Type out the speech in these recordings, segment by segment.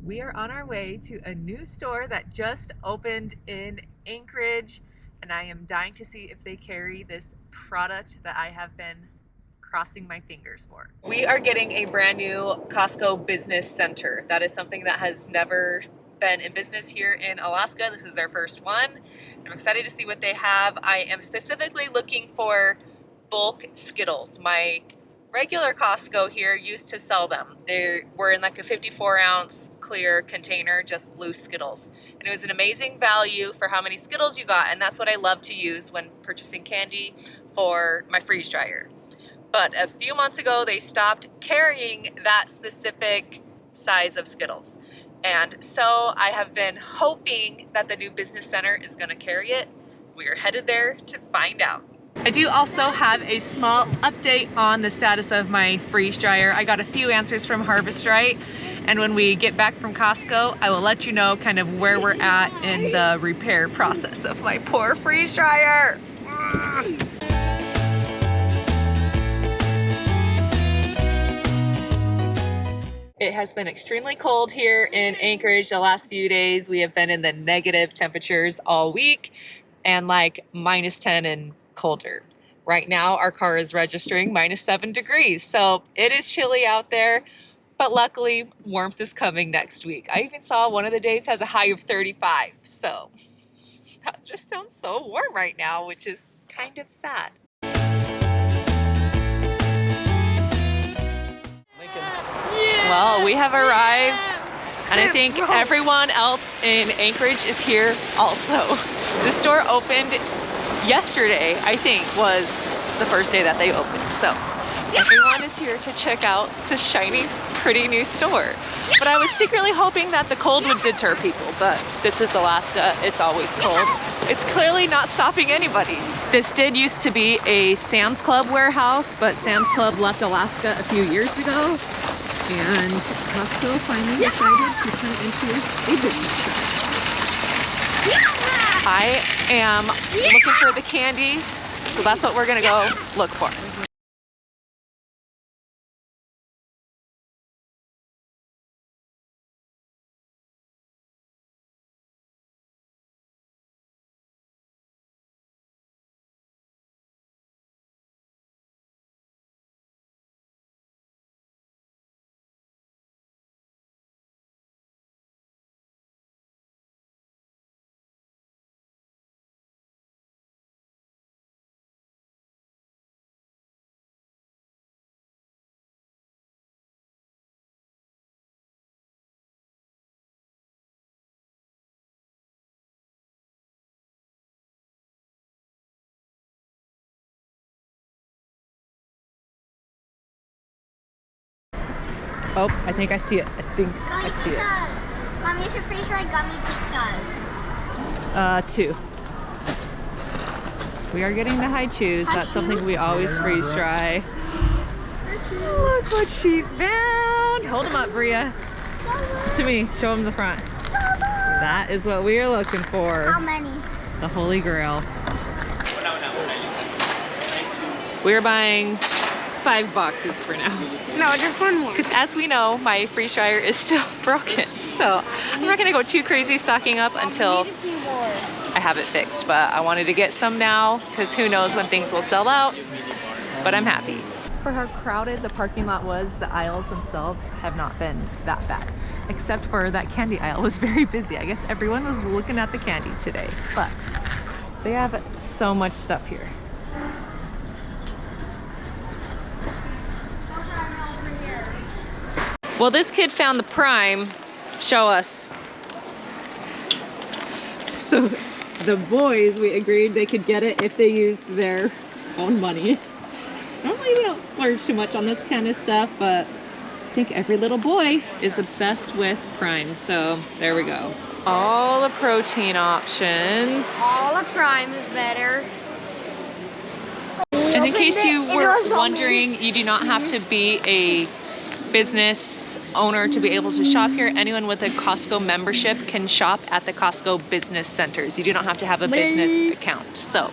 We are on our way to a new store that just opened in Anchorage, and I am dying to see if they carry this product that I have been crossing my fingers for. We are getting a brand new Costco business center. That is something that has never been in business here in Alaska. This is their first one. I'm excited to see what they have. I am specifically looking for bulk Skittles. My regular Costco here used to sell them. They were in like a 54-ounce clear container, just loose Skittles. And it was an amazing value for how many Skittles you got, and that's what I love to use when purchasing candy for my freeze dryer. But a few months ago, they stopped carrying that specific size of Skittles. And so I have been hoping that the new business center is going to carry it. We are headed there to find out. I do also have a small update on the status of my freeze dryer. I got a few answers from Harvest Right, and when we get back from Costco, I will let you know kind of where we're at in the repair process of my poor freeze dryer. It has been extremely cold here in Anchorage the last few days. We have been in the negative temperatures all week and like -10 and colder. Right now our car is registering -7 degrees, so it is chilly out there, but luckily warmth is coming next week. I even saw one of the days has a high of 35, so that just sounds so warm right now, which is kind of sad. Well, we have arrived, and I think everyone else in Anchorage is here also. The store opened yesterday, I think, was the first day that they opened. So everyone is here to check out the shiny, pretty new store. But I was secretly hoping that the cold would deter people, but this is Alaska, it's always cold. It's clearly not stopping anybody. This did used to be a Sam's Club warehouse, but Sam's Club left Alaska a few years ago. And Costco finally decided to turn it into a business center. I am looking for the candy, so that's what we're gonna go look for. Oh, I think I see it. I think I see it. Mom, you should freeze dry gummy pizzas. 2. We are getting the high chews. That's something we always freeze dry. Look what she found. Hold them up, Bria. To me. Show them the front. That is what we are looking for. How many? The Holy Grail. We're buying 5 boxes for now. No, just one more. Because as we know, my freeze dryer is still broken. So I'm not gonna go too crazy stocking up until I have it fixed. But I wanted to get some now because who knows when things will sell out. But I'm happy. For how crowded the parking lot was, the aisles themselves have not been that bad. Except for that candy aisle was very busy. I guess everyone was looking at the candy today. But they have so much stuff here. Well, this kid found the Prime. Show us. So the boys, we agreed they could get it if they used their own money. So normally we don't splurge too much on this kind of stuff, but I think every little boy is obsessed with Prime. So there we go. All the protein options. All of Prime is better. And in case you were wondering, you do not have to be a business owner to be able to shop here. Anyone with a Costco membership can shop at the Costco business centers. You do not have to have a business account. So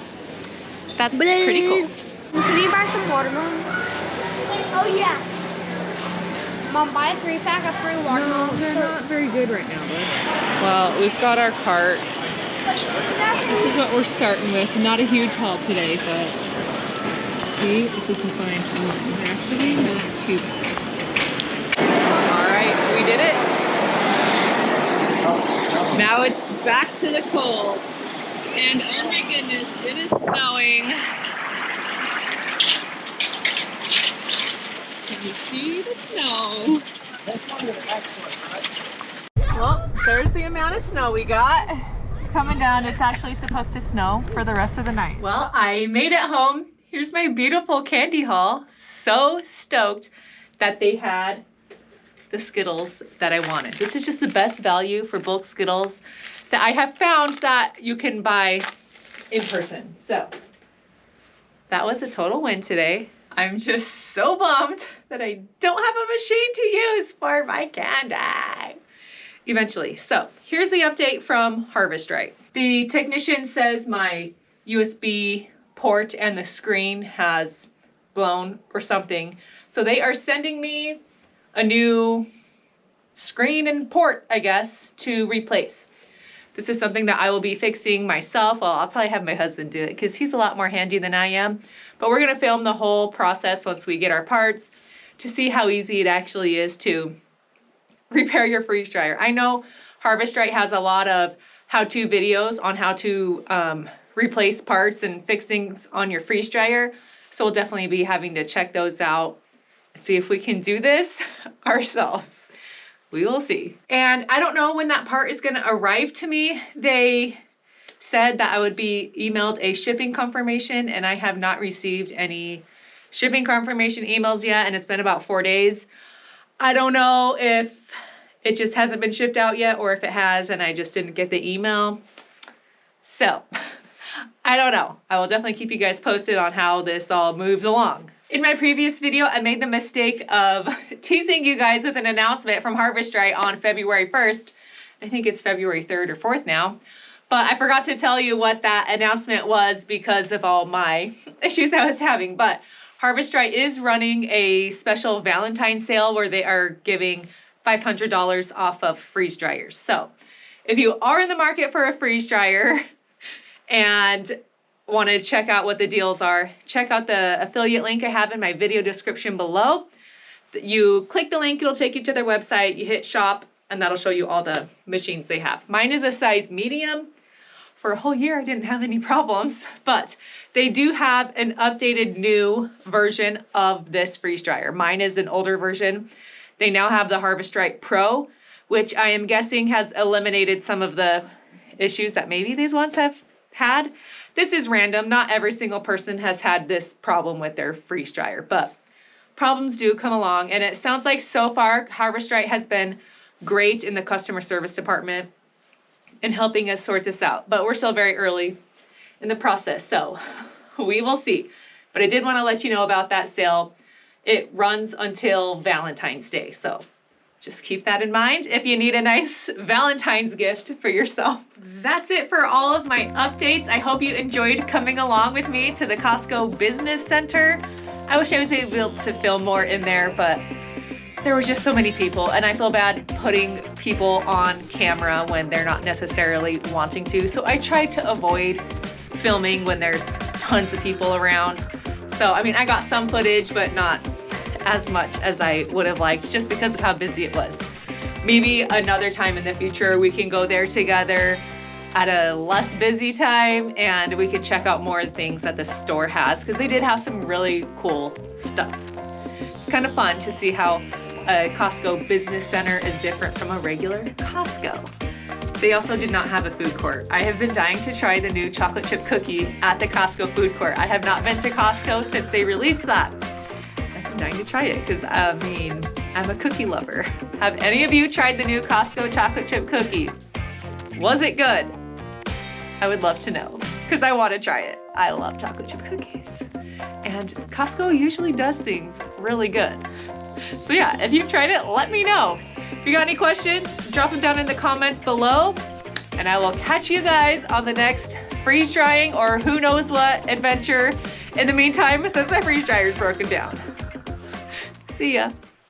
that's pretty cool. Can you buy some watermelon? Oh yeah. Mom, buy a 3-pack of 3 No, watermelons. they're not very good right now, bud. Well, we've got our cart. This is what we're starting with. Not a huge haul today, but let's see if we can find one. They're actually not too bad. All right, we did it. Now it's back to the cold. And oh my goodness, it is snowing. Can you see the snow? Well, there's the amount of snow we got. It's coming down. It's actually supposed to snow for the rest of the night. Well, I made it home. Here's my beautiful candy haul. So stoked that they had the Skittles that I wanted. This is just the best value for bulk Skittles that I have found that you can buy in person. So that was a total win today. I'm just so bummed that I don't have a machine to use for my candy. Eventually. So here's the update from Harvest Right. The technician says my USB port and the screen has blown or something. So they are sending me a new screen and port, I guess, to replace. This is something that I will be fixing myself. Well, I'll probably have my husband do it because he's a lot more handy than I am. But we're gonna film the whole process once we get our parts to see how easy it actually is to repair your freeze dryer. I know Harvest Right has a lot of how-to videos on how to replace parts and fix things on your freeze dryer. So we'll definitely be having to check those out and see if we can do this ourselves. We will see. And I don't know when that part is gonna arrive to me. They said that I would be emailed a shipping confirmation, and I have not received any shipping confirmation emails yet, and it's been about 4 days. I don't know if it just hasn't been shipped out yet or if it has and I just didn't get the email. So, I don't know. I will definitely keep you guys posted on how this all moves along. In my previous video, I made the mistake of teasing you guys with an announcement from Harvest Right on February 1st. I think it's February 3rd or 4th now. But I forgot to tell you what that announcement was because of all my issues I was having. But Harvest Right is running a special Valentine's sale where they are giving $500 off of freeze dryers. So if you are in the market for a freeze dryer and want to check out what the deals are, check out the affiliate link I have in my video description below. You click the link, it'll take you to their website, you hit shop, and that'll show you all the machines they have. Mine is a size medium. For a whole year, I didn't have any problems, but they do have an updated new version of this freeze dryer. Mine is an older version. They now have the Harvest Right Pro, which I am guessing has eliminated some of the issues that maybe these ones have had. This is random. Not every single person has had this problem with their freeze dryer, but problems do come along. And it sounds like so far, Harvest Right has been great in the customer service department in helping us sort this out. But we're still very early in the process, so we will see. But I did want to let you know about that sale. It runs until Valentine's Day, so just keep that in mind if you need a nice Valentine's gift for yourself. That's it for all of my updates. I hope you enjoyed coming along with me to the Costco Business Center. I wish I was able to film more in there, but there were just so many people, and I feel bad putting people on camera when they're not necessarily wanting to. So I tried to avoid filming when there's tons of people around. So, I mean, I got some footage, but not as much as I would have liked just because of how busy it was. Maybe another time in the future we can go there together at a less busy time and we could check out more things that the store has because they did have some really cool stuff. It's kind of fun to see how a Costco business center is different from a regular Costco. They also did not have a food court. I have been dying to try the new chocolate chip cookie at the Costco food court. I have not been to Costco since they released that. I've been dying to try it because, I mean, I'm a cookie lover. Have any of you tried the new Costco chocolate chip cookie? Was it good? I would love to know because I want to try it. I love chocolate chip cookies. And Costco usually does things really good. So yeah, if you've tried it, let me know. If you got any questions, drop them down in the comments below, and I will catch you guys on the next freeze drying or who knows what adventure. In the meantime, since my freeze dryer is broken down. See ya.